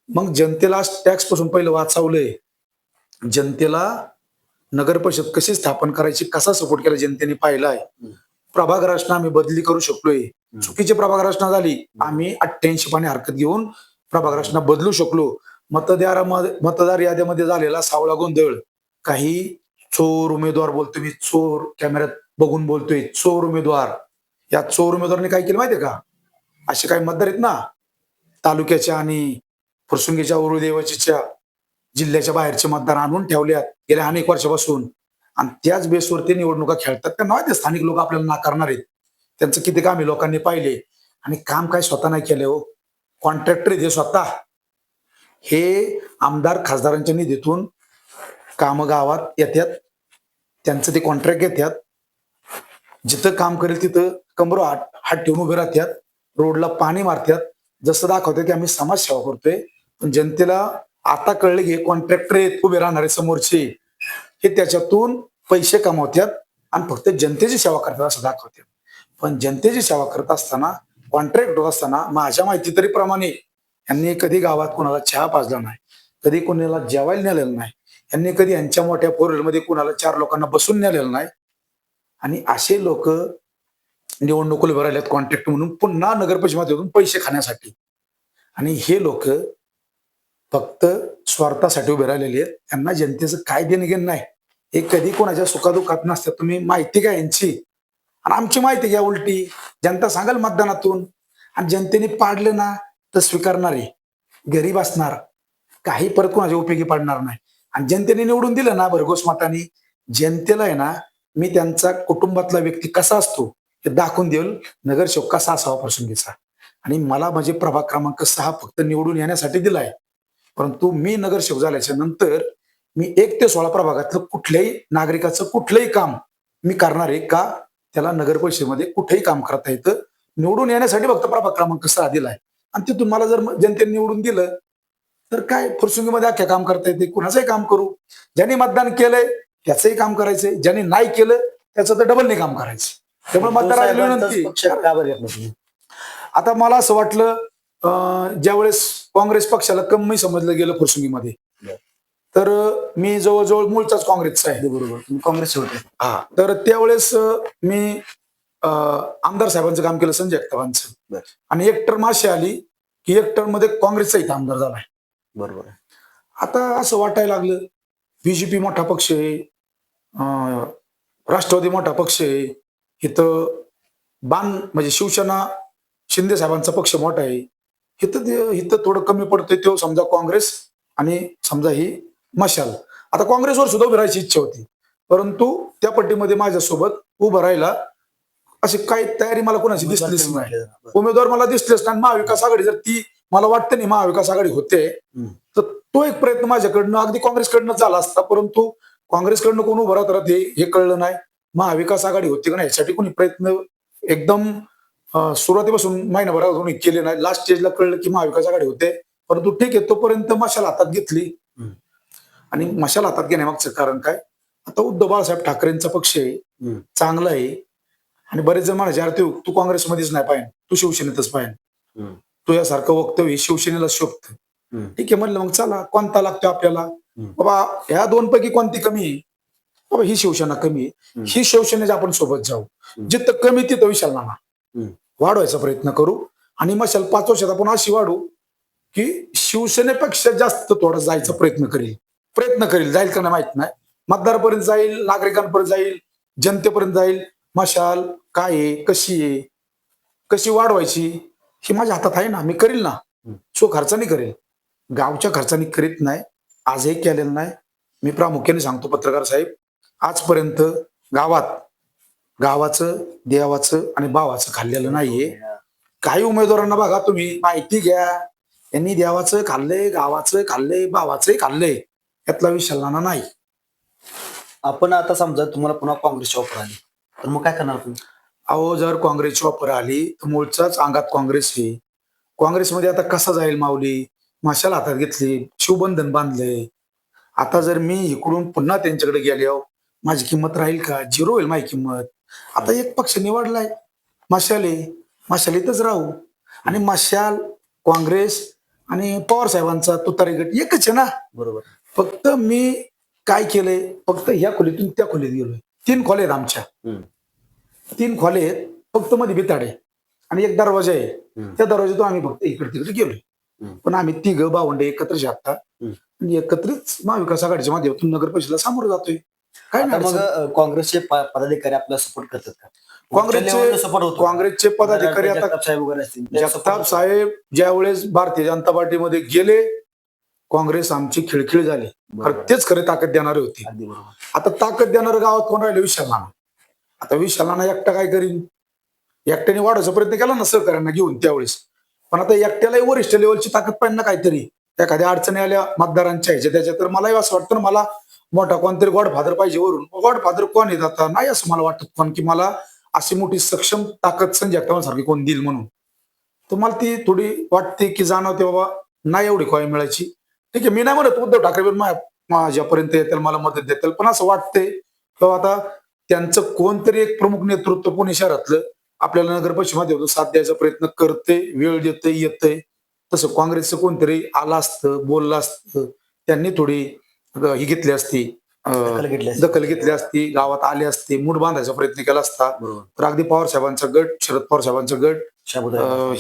मग जनतेला टॅक्स पासून पहिलं वाचवलंय, जनतेला नगर परिषद कशी स्थापन करायची कसा सपोर्ट केला जनतेने पाहिलाय. प्रभाग रचना आम्ही बदली करू शकलोय, चुकीची प्रभाग रचना झाली आम्ही 88 पाने हरकत घेऊन प्रभाग रचना बदलू शकलो. मतदार याद्यामध्ये झालेला सावळा गोंधळ, काही चोर उमेदवार बोलतोय मी, चोर कॅमेऱ्यात बघून बोलतोय, चोर उमेदवार. या चोर उमेदवारांनी काय केलं माहितीये का, असे काही मतदार आहेत ना तालुक्याच्या आणि फुरसुंगीच्या उरुदेवाचीच्या जिल्ह्याच्या बाहेरचे मतदार आणून ठेवल्यात गेल्या अनेक वर्षापासून, आणि त्याच बेसवरती निवडणुका खेळतात. त्यांना माहिती स्थानिक लोक आपल्याला नाकारणार आहेत. त्यांचं किती काम आहे लोकांनी पाहिले, आणि काम काय स्वतः नाही केलं हो, कॉन्ट्रॅक्टर आहे स्वतः. हे आमदार खासदारांच्या निधीतून काम गावात येतात, त्यांचं ते कॉन्ट्रॅक्ट घेतात, जिथं काम करेल तिथं कमरो हात ठेवून उभे राहतात, रोडला पाणी मारतात, जसं दाखवतात की आम्ही समाजसेवा करतोय. पण जनतेला आता कळले की कॉन्ट्रॅक्टर आहेत उभे राहणारे समोरचे, हे त्याच्यातून पैसे कमवतात आणि फक्त जनतेची सेवा करतात असं दाखवतात. पण जनतेची सेवा करत असताना, कॉन्ट्रॅक्ट होत असताना, माझ्या माहिती तरी प्रमाणे यांनी कधी गावात कोणाला चहा पाजला नाही, कधी कोणाला जेवायला नेलेलं नाही, यांनी कधी यांच्या मोठ्या फोरव्हीलरमध्ये कोणाला 4 लोकांना बसून नेलेलं नाही. आणि असे लोक निवडणुकीला उभे राहिलेत कॉन्ट्रॅक्ट म्हणून पुन्हा नगर परिषदेतून पैसे खाण्यासाठी. आणि हे लोक फक्त स्वार्थासाठी उभे राहिलेले आहेत, त्यांना जनतेचं काय देणं घेणं नाही. हे कधी कोणाच्या सुखादुखात नसतात. तुम्ही माहिती घ्या यांची आणि आमची माहिती घ्या उलटी. जनता सांगाल मतदानातून, आणि जनतेने पाडलं ना तर स्वीकारणार आहे, गरीब असणार, काही परत कोणाच्या उपयोगी पडणार नाही. आणि जनतेने निवडून दिलं ना भरघोस मताने, जनतेला आहे ना मी त्यांचा कुटुंबातला व्यक्ती कसा असतो हे दाखवून देईल, नगरसेवक कसा असावा प्रसंगीचा. आणि मला म्हणजे प्रभाग क्रमांक 6 फक्त निवडून येण्यासाठी दिलाय, परंतु मी नगरसेवक झाल्याच्या नंतर मी 1 ते 16 प्रभागातलं कुठल्याही नागरिकाचं कुठलंही काम मी करणार आहे का, त्याला नगर परिषदेमध्ये कुठेही काम करता येतं. निवडून येण्यासाठी फक्त प्रभाग क्रमांक 6 दिलाय, आणि तिथून मला जर जनतेने निवडून दिलं तर काय फुरसुंगीमध्ये अख्ख्या काम करता येते, कुणाचंही काम करू. ज्यांनी मतदान केलंय त्याचंही काम करायचंय, ज्यांनी नाही केलं त्याचं तर डबलने काम करायचं. त्यामुळे मतदाराला विनंती. का बरं घेत नाही तुम्ही? आता मला असं वाटलं ज्यावेळेस काँग्रेस पक्षाला कमी समजलं गेलं फुरसुंगीमध्ये, तर मी जवळजवळ मूळचाच काँग्रेसचा आहे. बरोबर, तुम्ही काँग्रेस होते. हा, तर त्यावेळेस मी आमदार साहेबांचं काम केलं, संजय जगतापांचं. आणि एक टर्म अशी आली की एक टर्म मध्ये काँग्रेसचा इथं आमदार झालाय. बरोबर. आता असं वाटायला लागलं बीजेपी मोठा पक्ष आहे, राष्ट्रवादी मोठा पक्ष आहे, इथं म्हणजे शिवसेना शिंदे साहेबांचा पक्ष मोठा आहे, इथं थोडं कमी पडतंय. तो समजा काँग्रेस आणि समजा ही मशाल. आता काँग्रेसवर सुद्धा उभी राहायची इच्छा होती, परंतु त्या पट्टीमध्ये माझ्यासोबत उभं राहायला अशी काही तयारी मला कोणाची दिसलीच नाही. उमेदवार मला दिसलेच नाही. महाविकास आघाडी जर ती मला वाटतं नाही महाविकास आघाडी होते, तर तो एक प्रयत्न माझ्याकडनं अगदी काँग्रेसकडनं झाला असता, परंतु काँग्रेसकडनं कोण उभं राहत हे कळलं नाही. महाविकास आघाडी होती का नाही यासाठी कोणी प्रयत्न एकदम सुरुवातीपासून महिनाभरात कोणी केले नाही. लास्ट स्टेजला कळलं की महाविकास आघाडी होते, परंतु ठीक आहे तोपर्यंत मशाल हातात घेतली. आणि मशाल हातात घेण्यामागचं कारण काय, आता उद्धव बाळासाहेब ठाकरेंचा पक्ष आहे, चांगला आहे. आणि बरेच जण म्हणायचे अरे तू काँग्रेसमध्येच नाही पाहिजे, तू शिवसेनेतच पाहिजे, तू यासारखं वक्तव्य शिवसेनेला शोभत. ठीक आहे म्हणलं, मग चला कोणता लागतो आपल्याला, बाबा ह्या दोन पैकी कोणती कमी आहे, बाबा ही शिवसेना कमी आहे, ही शिवसेनेच्या आपण सोबत जाऊ, जिथं कमी तिथं विशाल नाना वाढवायचा प्रयत्न करू. आणि मशाल 5 वर्षात आपण अशी वाढू की शिवसेनेपेक्षा जास्त थोडा जायचा प्रयत्न करेल जाईल का नाही माहित नाही, मतदारापर्यंत जाईल, नागरिकांपर्यंत जाईल, जनतेपर्यंत जाईल. मशाल काय आहे, कशी आहे, कशी वाढवायची ही माझ्या हातात आहे ना, मी करील ना. सो खर्चाने करेल, गावच्या खर्चाने करीत नाही, आजही केलेलं नाही. मी प्रामुख्याने सांगतो पत्रकार साहेब, आजपर्यंत गावाचं देवाचं आणि भावाचं खाल्लेलं नाहीये. काही उमेदवारांना बघा तुम्ही, माहिती घ्या, यांनी देवाचं खाल्लंय, गावाचं खाल्लंय, भावाचंही खाल्लंय, यातला विशाल नाना नाही. आपण आता समजा तुम्हाला पुन्हा काँग्रेसची ऑफर आली तर मग काय करणार तुम्ही? अहो, जर काँग्रेसची ऑफर आली तर मूळचाच अंगात काँग्रेस आहे. काँग्रेसमध्ये आता कसा जाईल माऊली, मशाल हातात घेतली, शिवबंधन बांधले. आता जर मी इकडून पुन्हा त्यांच्याकडे गेल्यावर माझी किंमत राहील का? झिरो होईल माझी किंमत. आता एक पक्ष निवडलाय, मशालीतच राहू. आणि मशाल, काँग्रेस आणि पवार साहेबांचा तुतारी गट एकच आहे ना. बरोबर. फक्त मी काय केलंय, फक्त ह्या खोलीतून त्या खोलीत गेलोय. 3 खोल्या आहेत आमच्या, 3 खोल्या आहेत, फक्त मध्ये बिताडे आणि एक दरवाजा आहे. त्या दरवाजातून आम्ही फक्त इकडे तिकडे गेलोय. पण आम्ही 3 भावंडे एकत्र आता आणि एकत्रित महाविकास आघाडीच्या माध्यमातून नगर परिषदेला सामोरं जातोय. काय आता नाही मग काँग्रेसचे पदाधिकारी आपल्याला सपोर्ट करतात का? सपोर्ट होतो. काँग्रेसचे पदाधिकारी आता जगताप साहेब वगैरे असतील, ते जगताप support साहेब ज्यावेळेस भारतीय जनता पार्टीमध्ये गेले, काँग्रेस आमची खिळखिळ झाली. तेच खरे ताकद देणारे होते. अगदी बरोबर. आता ताकद देणारं गावात कोण राहिले? विशाल नाना. आता विशाल नाना एकटा काय करीन? एकट्याने वाढवायचा प्रयत्न केला ना सहकार्यांना घेऊन त्यावेळेस, पण आता एकट्यालाही वरिष्ठ लेवलची ताकद पाहिजे ना काहीतरी. एखाद्या अडचणी आल्या मतदारांच्या ह्याच्या त्याच्या, तर मलाही असं वाटतं ना, मला मोठा कोणतरी गॉडफादर पाहिजे वरून. गॉडफादर कोण येत आता? नाही असं मला वाटत पण की मला अशी मोठी सक्षम ताकद संजय जगतापांसारखी कोण देईल म्हणून. तर मला ती थोडी वाटते की जाणवते बाबा नाही एवढी खोय मिळायची. ठीक आहे, मी नाही म्हणत उद्धव ठाकरे पण माझ्यापर्यंत येतील, मला मदत देतील, पण असं वाटतंय किंवा आता त्यांचं कोणतरी एक प्रमुख नेतृत्व पुणे शहरातलं आपल्याला नगर परिषदेमध्ये साथ द्यायचा प्रयत्न करते, वेळ देते, येते. तसं काँग्रेसचं कोणतरी आलं असतं, बोललं असतं, त्यांनी थोडी ही घेतली असती, दखल घेतली असती, गावात आले असते, मूड बांधायचा प्रयत्न केला असता, तर अगदी पवार साहेबांचा गट, शरद पवार साहेबांचा गट,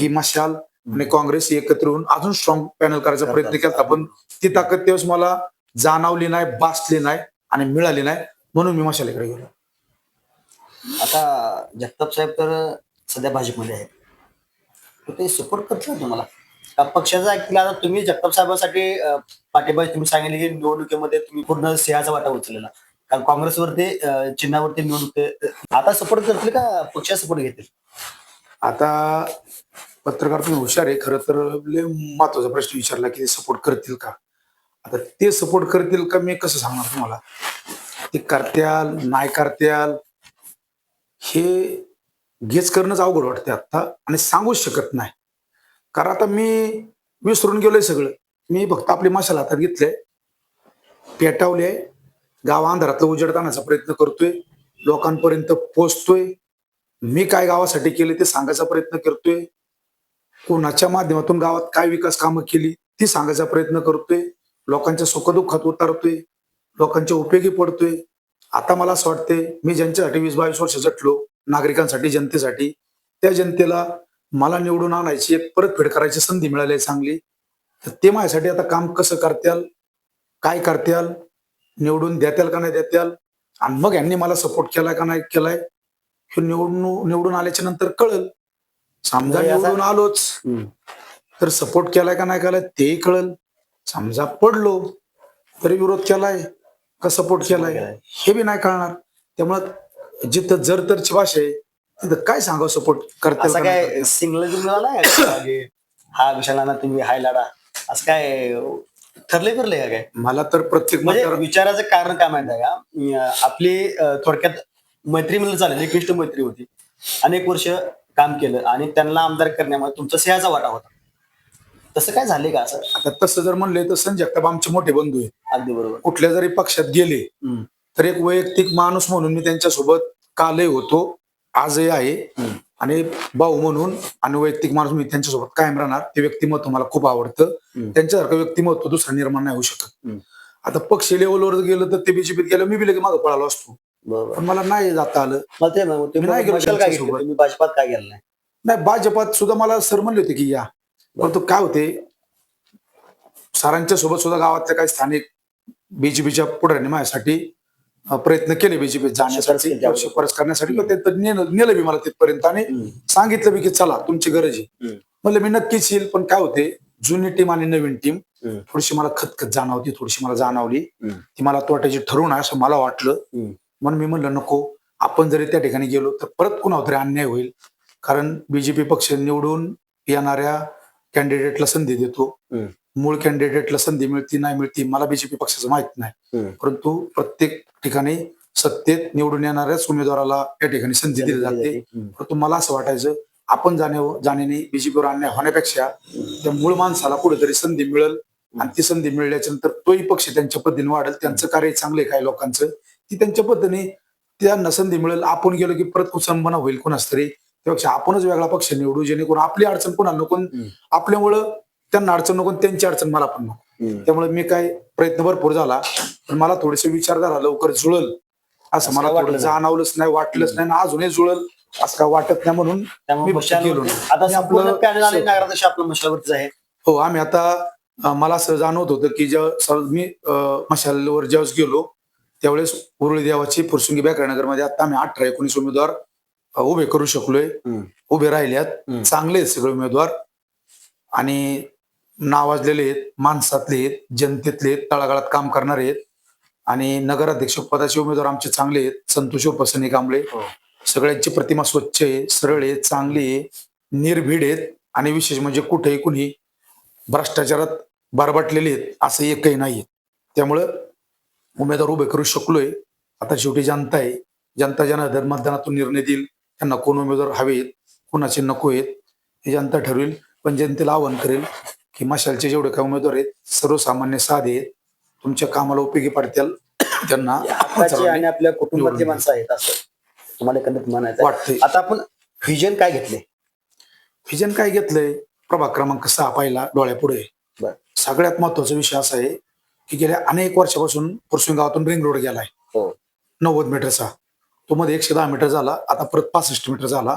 ही मशाल आणि काँग्रेस एकत्र येऊन अजून स्ट्रॉंग पॅनल करायचा प्रयत्न केला. पण ती ताकद तेव्हा मला जाणवली नाही, बासली नाही आणि मिळाली नाही, म्हणून मी मशालीकडे गेलो. आता जगताप साहेब तर सध्या भाजपमध्ये आहेत, तर ते सपोर्ट करतात तुम्हाला का पक्षाचा? ऍक्च्युअली आता तुम्ही जगताप साहेबांसाठी पाठिंबा तुम्ही सांगितले की निवडणुकीमध्ये तुम्ही पूर्ण सिंहाचा वाटा उचललेला, कारण काँग्रेसवरती चिन्हावरती निवडणूक. आता सपोर्ट करतील का पक्ष सपोर्ट घेतील? आता पत्रकार तुम्ही हुशार आहे, खरं तर लय महत्वाचा प्रश्न विचारला की सपोर्ट करतील का. आता ते सपोर्ट करतील का मी कसं सांगणार तुम्हाला? ते करत्याल नाही करत्याल हे गेस करणंच अवघड वाटते आता आणि सांगूच शकत नाही. कारण आता मी विसरून गेलोय सगळं. मी फक्त आपली मशाल हातात घेतले, पेटावले, गाव अंधारातलं उजेड आणण्याचा प्रयत्न करतोय, लोकांपर्यंत पोहोचतोय. मी काय गावासाठी केले ते सांगायचा प्रयत्न करतोय, कोणाच्या माध्यमातून गावात काय विकास कामं केली ती सांगायचा प्रयत्न करतोय, लोकांच्या सुखदुःखात उतारतोय, लोकांच्या उपयोगी पडतोय. आता मला असं वाटतंय मी ज्यांच्यासाठी 20-22 वर्ष झटलो, नागरिकांसाठी, जनतेसाठी, त्या जनतेला मला निवडून आणायची एक परतफेड करायची संधी मिळाली आहे चांगली. तर ते माझ्यासाठी आता काम कसं करत्याल, काय करत्याल, निवडून देत्याल का नाही देत्याल, आणि मग यांनी मला सपोर्ट केलाय का नाही केलाय हे निवडून आल्याच्या नंतर कळल. समजा निवडून आलोच तर सपोर्ट केलाय का नाही केलाय तेही कळल. समजा पडलो तरी विरोध केलाय का सपोर्ट केलाय हे बी नाही कळणार. त्यामुळं जिथं जर तरची भाषा आहे तिथं काय सांगावं सपोर्ट करता. काय सिंगल नाही हा विषयाला तुम्ही हाय लाडा असं काय ठरले फिरले का काय? मला तर प्रत्येक म्हणजे विचाराचं कारण काय माहिती आहे का, आपली थोडक्यात मैत्री मिळून चालेल, एकनिष्ठ मैत्री होती, अनेक वर्ष काम केलं आणि त्यांना आमदार करण्यामध्ये तुमचा सिंहाचा वाटा होता. तसं काय झाले का असं? आता तसं जर म्हणले तर संजय जगताप आमचे मोठे बंधू आहेत. अगदी बरोबर. कुठल्या जरी पक्षात गेले तर एक वैयक्तिक माणूस म्हणून मी त्यांच्यासोबत कालही होतो, आजही आहे, आणि भाऊ म्हणून आणि वैयक्तिक माणूस मी त्यांच्यासोबत कायम राहणार. ते व्यक्तिमत्व मला खूप आवडतं. त्यांच्यासारखं व्यक्तिमत्व दुसरं निर्माण नाही होऊ शकत. आता पक्ष लेवलवर गेलं तर ते बीजेपीत गेलं मी बी लगे मागं पळालो असतो, बरोबर. पण मला नाही जाता आलं. मला ते मग मी नाही गेलो मशाल काय घेतली त्यांच्यासोबत. तुम्ही भाजपात काय गेलं नाही? नाही, भाजपात सुद्धा मला सर म्हणले होते की या, परंतु काय होते, सरांच्या सोबत सुद्धा गावातल्या काही स्थानिक बीजेपीच्या पुढाऱ्यांनी माझ्यासाठी प्रयत्न केले बीजेपीत जाण्यासाठी, केली त्याबद्दल. शिफारस करण्यासाठी, पण ते नेलं बी मला तिथपर्यंत आणि सांगितलं बी की चला तुमची गरज आहे. म्हणलं मी नक्कीच येईल, पण काय होते, जुनी टीम आणि नवीन टीम थोडीशी मला खतखत जाणवती, थोडीशी मला जाणवली, ती मला तोट्याची ठरवून आहे असं मला वाटलं. म्हणून मी म्हणलं नको, आपण जरी त्या ठिकाणी गेलो तर परत कुणावर तरी अन्याय होईल, कारण बीजेपी पक्ष निवडून येणाऱ्या कॅन्डिडेटला संधी देतो. मूळ कॅन्डिडेटला संधी मिळती नाही मिळती मला बीजेपी पक्षाचं माहित नाही, परंतु प्रत्येक ठिकाणी सत्तेत निवडून येणाऱ्याच उमेदवाराला या ठिकाणी संधी दिली जाते. परंतु मला असं वाटायचं आपण जाण्याने बीजेपीवर अन्याय होण्यापेक्षा त्या मूळ माणसाला कुठेतरी संधी मिळेल, आणि ती संधी मिळाल्याच्या नंतर तोही पक्ष त्यांच्या पद्धतीने वाढेल, त्यांचं कार्य चांगलं आहे काही लोकांचं, ती त्यांच्या पद्धतीने त्यांना संधी मिळेल. आपण गेलो की परत कुसंबना होईल कोणाच तरी, त्यापेक्षा आपणच वेगळा पक्ष निवडू, जेणेकरून आपली अडचण कोणाला नको, आपल्यामुळं त्यांना अडचण नको, त्यांची अडचण मला पण नको. त्यामुळे मी काय प्रयत्न भरपूर झाला, पण मला थोडेसे विचारधारा लवकर जुळल असं मला थोडं जाणवलंच नाही, वाटलंच नाही, आणि अजूनही जुळल असं काय वाटत नाही, म्हणून मी गेलो नाही. आता संपूर्ण पॅनल आणि नगराध्यक्ष आपलं मशालवरतीच आहे. हो, आम्ही आता मला असं जाणवत होतं की जेव्हा मी मशालवर ज्यावेळेस गेलो त्यावेळेस उरुळी देवाची फुरसुंगी नगरमध्ये आता आम्ही 18-19 उमेदवार उभे करू शकलोय, उभे राहिल्यात. चांगले आहेत सगळे उमेदवार, आणि नावाजलेले आहेत, माणसातले आहेत, जनतेतले आहेत, तळागाळात काम करणारे आहेत, आणि नगराध्यक्ष पदाचे उमेदवार आमचे चांगले आहेत. संतोष उपासनी कांबळे, सगळ्यांची प्रतिमा स्वच्छ आहे, सरळ आहे, चांगली आहे, निर्भीड आहेत, आणि विशेष म्हणजे कुठेही कुणी भ्रष्टाचारात बारबाटलेले आहेत असं एकही नाहीये. त्यामुळं उमेदवार उभे करू शकलोय. आता शेवटी जनता आहे, जनता जनार्दन मतदानातून निर्णय देईल, त्यांना कोण उमेदवार हवेत, कोणाचे नको आहेत हे जनता ठरवेल. पण जनतेला आवाहन करेल की मशालचे जेवढे काही उमेदवार आहेत सर्वसामान्य साधे आहेत, तुमच्या कामाला उपयोगी पडतील, त्यांना आत्ताची आणि आपल्या कुटुंबातली माणसं आहेत असं तुम्हाला एकंदरीत म्हणायचं वाटतंय. आता आपण व्हिजन काय घेतले? व्हिजन काय घेतलंय, प्रभाग क्रमांक 6 पाहिला डोळ्यापुढे. सगळ्यात महत्वाचा विषय असा आहे की गेल्या अनेक वर्षापासून फुरसुंगी गावातून रिंग रोड गेलाय 90 मीटरचा, तो मध्ये 110 मीटर झाला, आता परत 65 मीटर झाला.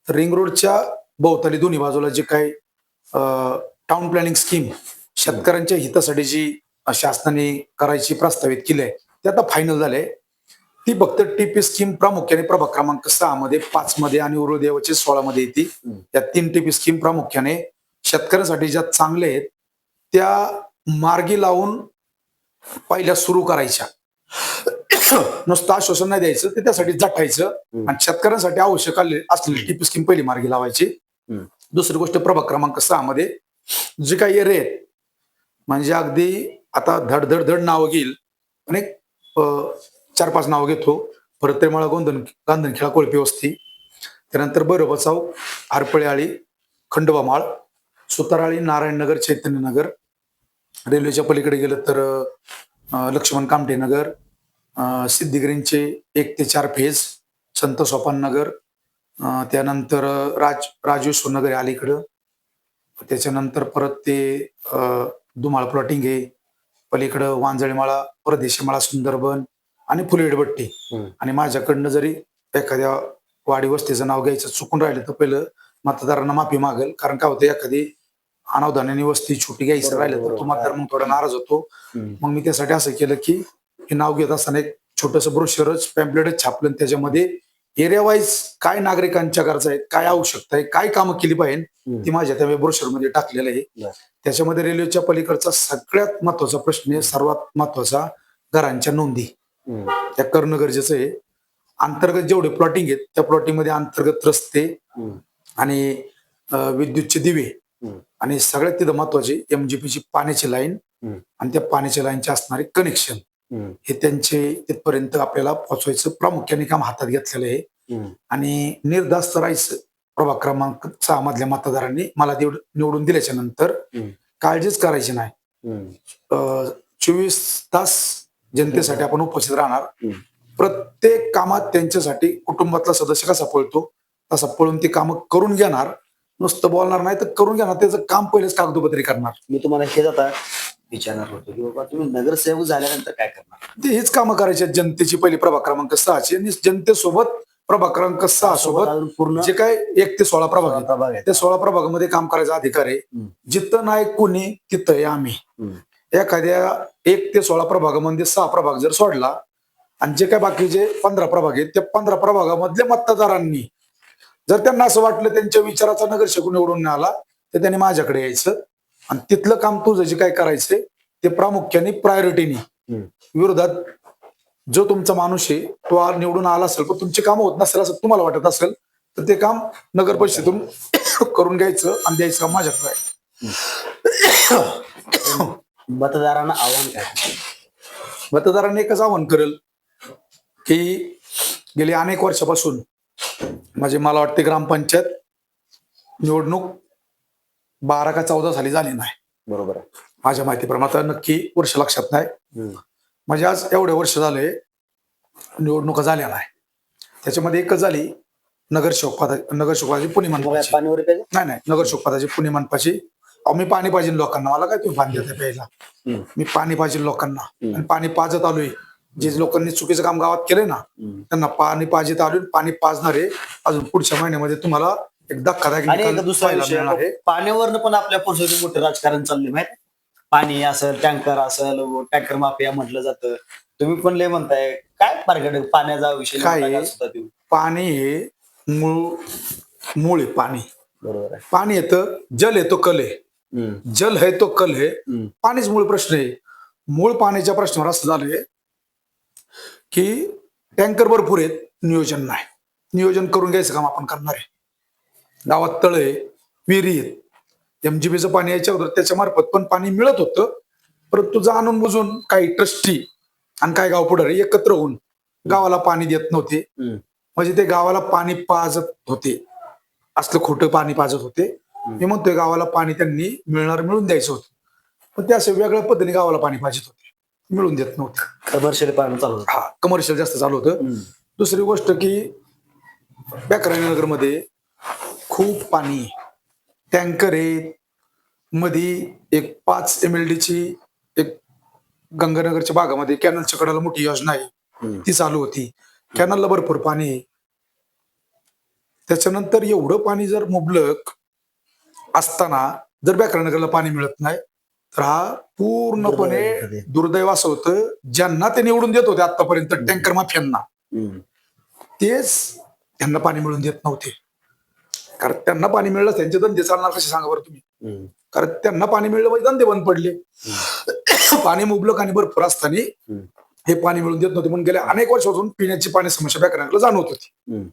तर रिंग रोडच्या भोवताली दोन्ही बाजूला जे काही टाउन प्लॅनिंग स्कीम शेतकऱ्यांच्या हितासाठी जी शासनाने करायची प्रस्तावित केली आहे ते आता फायनल झाले. ती फक्त टीपी स्कीम प्रामुख्याने प्रभाग क्रमांक 6 मध्ये, 5 मध्ये आणि उरुळदेवाचे 16 मध्ये येते. या 3 टीपी स्कीम प्रामुख्याने शेतकऱ्यांसाठी ज्या चांगल्या आहेत त्या मार्गी लावून पहिल्या सुरू करायच्या. नुसतं आश्वासन नाही द्यायचं, ते त्यासाठी झटायचं आणि शेतकऱ्यांसाठी आवश्यक असलेली टीपी स्कीम पहिली मार्गी लावायची. दुसरी गोष्ट, प्रभाग क्रमांक 6 मध्ये जे काही एरिया आहेत म्हणजे अगदी आता धड धड धड नावं घेईल, पण एक 4-5 नावं घेतो. भरत्रेमाळा, गांधनखेळा, कोळपी वस्ती, त्यानंतर भैरोबा चौक, हरपळे आळी, खंडोबा माळ, सुताराळी, नारायणनगर, चैतन्यनगर. रेल्वेच्या पलीकडे गेलं तर लक्ष्मण कामटे नगर, सिद्धिगिरींचे 1 ते 4 फेज, संत सोपान नगर, त्यानंतर राजेश्वर नगर आहे अलीकडं, त्याच्यानंतर परत ते दुमाळ प्लॉटिंग आहे पलीकडं, वांजळीमाळा, परदेशीमाळा, सुंदरबन आणि फुलेडबट्टी. आणि माझ्याकडनं जरी एखाद्या वाडी वस्तीचं नाव घ्यायचं चुकून राहिलं तर पहिलं मतदारांना माफी मागेल, कारण काय होतं एखादी अनावधानाने वस्ती छोटी घ्यायचं राहिलं तर तो मतदार मग थोडा नाराज होतो. मग मी त्यासाठी असं केलं की हे नाव घेत असताना एक छोटंसं ब्रोशरच, पॅम्पलेटच छापलं, त्याच्यामध्ये एरिया वाईज काय नागरिकांच्या गरजा आहेत, काय आवश्यकता आहे, काय कामं केली पाहिजे ती माझ्या त्या ब्रोशर मध्ये टाकलेलं आहे. त्याच्यामध्ये रेल्वेच्या पलीकडचा सगळ्यात महत्वाचा प्रश्न आहे, सर्वात महत्वाचा घरांच्या नोंदी, त्या करणं गरजेचं आहे. अंतर्गत जेवढे प्लॉटिंग आहेत त्या प्लॉटिंग मध्ये अंतर्गत रस्ते आणि विद्युतचे दिवे आणि सगळ्यात तिथं महत्वाचे एमजीपीची पाण्याची लाईन आणि त्या पाण्याच्या लाईनचे असणारे कनेक्शन, हे त्यांचे तिथपर्यंत आपल्याला पोहोचवायचं प्रामुख्याने काम हातात घेतलेलं आहे. आणि निर्धास्त राहायचं. प्रभाग क्रमांक 6 मधल्या मतदारांनी मला निवडून दिल्याच्या नंतर काळजीच करायची नाही. 24 तास जनतेसाठी आपण उपस्थित राहणार. प्रत्येक कामात त्यांच्यासाठी कुटुंबातला सदस्य कसा पळतो तसा पळून ती कामं करून घेणार. नुसतं बोलणार नाही तर करून घेणार, त्याचं काम पहिलेच कागदोपत्री करणार. मी तुम्हाला हे जाता विचारणार होतो की बाबा तुम्ही नगरसेवक झाल्यानंतर काय करणार. ते हेच कामं करायचे आहेत. जनतेची पहिली प्रभाग क्रमांक 6ची आणि जनतेसोबत प्रभाग क्रमांक 6 सोबत अजून पूर्ण जे काय 1 ते 16 प्रभाग आहेत प्रभाग आहेत. त्या 16 प्रभागामध्ये काम करायचा अधिकार आहे. जिथं नाही कुणी तिथं आहे आम्ही. एखाद्या 1 ते 16 प्रभागामध्ये 6 प्रभाग जर सोडला आणि जे काय बाकीचे 15 प्रभाग आहेत त्या 15 प्रभागामधल्या मतदारांनी जर त्यांना असं वाटलं त्यांच्या विचाराचा नगरसेवक निवडून नाही आला तर त्यांनी माझ्याकडे यायचं आणि तिथलं काम तुझं जे काय करायचंय ते प्रामुख्याने प्रायोरिटीने विरोधात जो तुमचा माणूस आहे तो निवडून आला असेल पण तुमची कामं होत नसेल असं तुम्हाला वाटत असेल तर ते काम नगर परिषदेतून करून घ्यायचं आणि द्यायचं काम माझ्याकडे आहे. मतदारांना आव्हान काय. मतदारांनी एकच आवाहन करेल की गेली अनेक वर्षापासून म्हणजे मला वाटते ग्रामपंचायत निवडणूक 12 का 14 साली झाली नाही बरोबर आहे. माझ्या माहितीप्रमाणे आता नक्की वर्ष लक्षात नाही. म्हणजे आज एवढे वर्ष झाले निवडणुका झाल्या नाही. त्याच्यामध्ये एकच झाली नगरसेवकाची पुणे मनपाची. पाणीवर प्यायचं? नाही नगरसेवक पदाची पुणे मनपाची. मी पाणी पाहिजे लोकांना मला काय तुम्ही पाणी देता प्यायला. मी पाणी पाहिजे लोकांना आणि पाणी पाजत आलोय. जे लोकांनी चुकीचं काम गावात केलंय ना त्यांना पाणी पाजत आलोय. पाणी पाजणारे अजून पुढच्या महिन्यामध्ये तुम्हाला एक धक्कादायक आणि निकाल एक दुसरा पाहायला विषय मिळणार आहे. पाण्यावरनं पण आपल्या पुरुषाचे मोठे राजकारण चालले माहिती. पाणी असेल टँकर असेल टँकर माफिया म्हटलं जातं. तुम्ही पण लय म्हणताय काय पारगड पाण्याचा विषय काय काय आहे? सुद्धा देऊ. पाणी हे मूळ आहे पाणी. बरोबर आहे. पाणी येतं जल येतो कल आहे. जल है तो कल है. पाणीच मूळ प्रश्न आहे. मूळ पाण्याच्या प्रश्नावर असं झालंय की टँकर भरपूर आहेत नियोजन नाही. नियोजन करून घ्यायचं काम आपण करणार आहे. गावात तळ आहे विहिरी आहेत. MGBचं पाणी यायच्या अगोदर त्याच्या मार्फत पण पाणी मिळत होतं परंतु जाणून बुजून काही ट्रस्टी आणि काही गाव पुढारी एकत्र होऊन गावाला पाणी देत नव्हते. म्हणजे ते गावाला पाणी पाजत होते. असलं खोटं पाणी पाजत होते. मी म्हणतोय गावाला पाणी त्यांनी मिळून द्यायचं होतं पण ते असे वेगळ्या पद्धतीने गावाला पाणी पाजत होते. मिळून देत नव्हते. कमर्शियल पाणी चालू होतं. हा कमर्शियल जास्त चालू होतं. दुसरी गोष्ट की नगरमध्ये खूप पाणी टँकर आहे. मध्ये एक 5 MLD ची एक गंगानगरच्या भागामध्ये कॅनलच्या कडाला मोठी योजना आहे ती चालू होती. कॅनलला भरपूर पाणी आहे. त्याच्यानंतर एवढं पाणी जर मुबलक असताना जर नगरला पाणी मिळत नाही तर हा पूर्णपणे दुर्दैव असं होतं. ज्यांना ते निवडून देत होते आतापर्यंत टँकर माफियांना तेच त्यांना पाणी मिळून देत नव्हते. कारण त्यांना पाणी मिळलं त्यांचे धंदे चालणार कसे सांगा बरं तुम्ही. कारण त्यांना पाणी मिळलं म्हणजे धंदे बंद पडले. पाणी मुबलक आणि भरपूर असताना हे पाणी मिळून देत नव्हते. म्हणून गेल्या अनेक वर्षापासून पिण्याची पाणी समस्या नगरला जाणवत होती.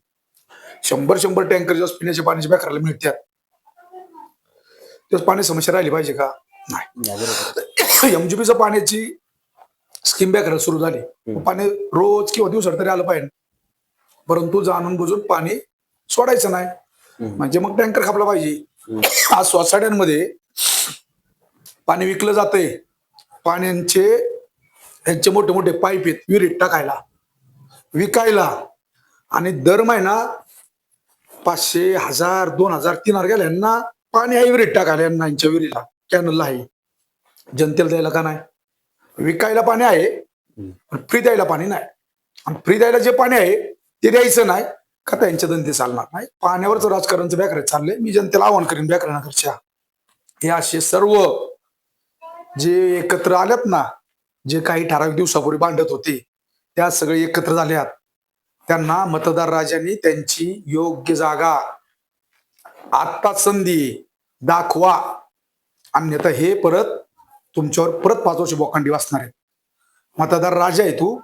100 टँकर जेव्हा पिण्याच्या पाण्याच्या बॅकराला मिळतात तेव्हा पाणी समस्या राहिली पाहिजे का. नाही. MGBचं पाण्याची स्कीम बॅकराला सुरू झाली. पाणी रोज किंवा दिवसात तरी आलं पाहिजे परंतु जाणून बुजून पाणी सोडायचं नाही. म्हणजे मग टँकर खापला पाहिजे. आज सोसायट्यांमध्ये पाणी विकलं जातंय. यांचे मोठे मोठे पाईप आहेत विहिरीत टाकायला विकायला आणि दर महिना 500, 1000, 2000, 3000 गेल्या यांना पाणी आहे विहिरीत टाकायला. यांच्या विहिरीला कॅनलला आहे. जनतेला द्यायला का नाही. विकायला पाणी आहे पण फ्री द्यायला पाणी नाही. आणि फ्री द्यायला जे पाणी आहे ते द्यायचं नाही का त्यांचे धंदे चालणार नाही. पाण्यावरच राजकारणचं बॅकरे चाललंय. मी जनतेला आवाहन करीन नगरच्या हे असे सर्व जे एकत्र आल्यात ना जे काही ठराविक दिवसापूर्वी भांडत होते त्या सगळे एकत्र झाल्यात. त्यांना मतदार राजांनी त्यांची योग्य जागा आत्ता संधी दाखवा अन्यथा हे परत तुमच्यावर परत 5 वर्ष बोकांडी वाचणार आहेत. मतदार राजा आहे तू.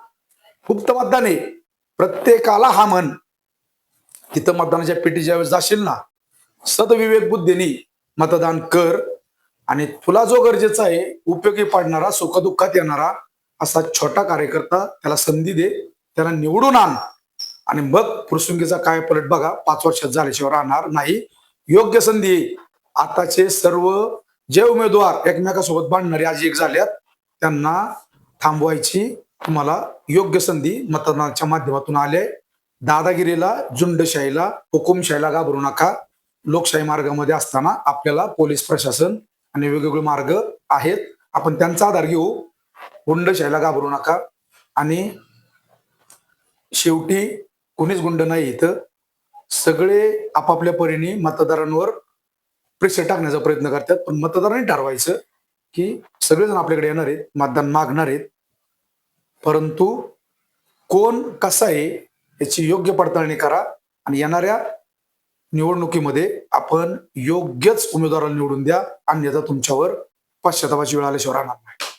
गुप्त मतदान आहे. प्रत्येकाला हा म्हण तिथं मतदानाच्या पेटी ज्यावेळेस जाशील ना सदविवेक बुद्धीने मतदान कर आणि तुला जो गरजेचा आहे उपयोगी पडणारा सुखदुःखात येणारा असा छोटा कार्यकर्ता त्याला संधी दे. त्याला निवडून आण आणि मग फुरसुंगीचा काय पलट बघा. 5 वर्षात झाल्याशिवाय राहणार नाही. योग्य संधी आताचे सर्व जे उमेदवार एकमेकासोबत भांडणारे आज एक झाल्यात त्यांना थांबवायची तुम्हाला योग्य संधी मतदानाच्या माध्यमातून आले. दादागिरीला झुंडशाहीला हुकुमशाहीला घाबरू नका. लोकशाही मार्गामध्ये असताना आपल्याला पोलीस प्रशासन आणि वेगवेगळे मार्ग आहेत आपण त्यांचा आधार घेऊ, गुंडशाहीला घाबरू नका. आणि शेवटी कोणीच गुंड नाही, इथं सगळे आपापल्या परीने मतदारांवर प्रेशर टाकण्याचा प्रयत्न करतात. पण मतदारांनी ठरवायचं की सगळेजण आपल्याकडे येणार आहेत, मतदान मागणार आहेत, परंतु कोण कसा आहे याची योग्य पडताळणी करा आणि येणाऱ्या निवडणुकीमध्ये आपण योग्यच उमेदवाराला निवडून द्या, अन्यथा तुमच्यावर पश्चातापाची वेळ आल्याशिवाय राहणार नाही.